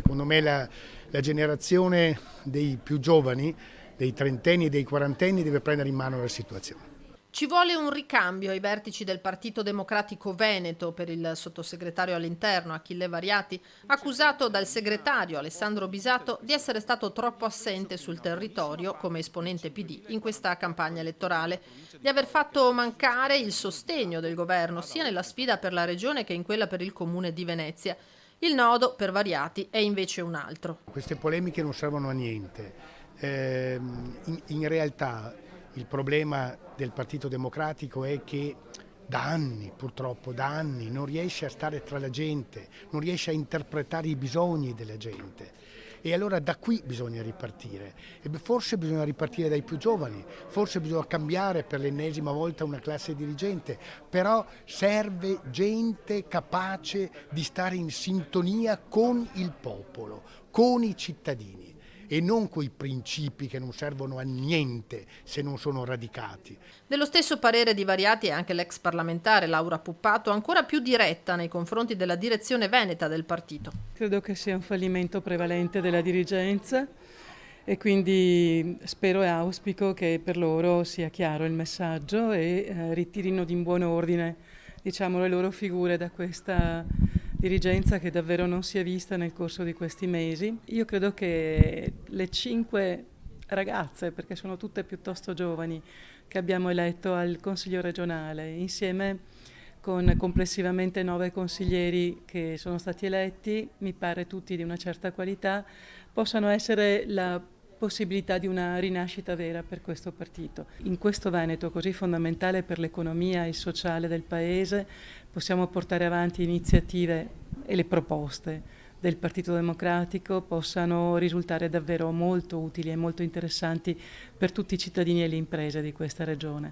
Secondo me la generazione dei più giovani, dei trentenni e dei quarantenni, deve prendere in mano la situazione. Ci vuole un ricambio ai vertici del Partito Democratico Veneto per il sottosegretario all'interno Achille Variati, accusato dal segretario Alessandro Bisato di essere stato troppo assente sul territorio come esponente PD in questa campagna elettorale, di aver fatto mancare il sostegno del governo sia nella sfida per la regione che in quella per il comune di Venezia. Il nodo per Variati è invece un altro. Queste polemiche non servono a niente. In realtà il problema del Partito Democratico è che da anni, purtroppo da anni, non riesce a stare tra la gente, non riesce a interpretare i bisogni della gente. E allora da qui bisogna ripartire. E forse bisogna ripartire dai più giovani, forse bisogna cambiare per l'ennesima volta una classe dirigente, però serve gente capace di stare in sintonia con il popolo, con i cittadini e non coi principi che non servono a niente se non sono radicati. Dello stesso parere di Variati è anche l'ex parlamentare Laura Puppato, ancora più diretta nei confronti della direzione veneta del partito. Credo che sia un fallimento prevalente della dirigenza e quindi spero e auspico che per loro sia chiaro il messaggio e ritirino in buon ordine, diciamo, le loro figure da questa dirigenza che davvero non si è vista nel corso di questi mesi. Io credo che le 5 ragazze, perché sono tutte piuttosto giovani, che abbiamo eletto al Consiglio regionale, insieme con complessivamente 9 consiglieri che sono stati eletti, mi pare tutti di una certa qualità, possano essere la possibilità di una rinascita vera per questo partito. In questo Veneto così fondamentale per l'economia e il sociale del Paese possiamo portare avanti iniziative e le proposte del Partito Democratico possano risultare davvero molto utili e molto interessanti per tutti i cittadini e le imprese di questa regione.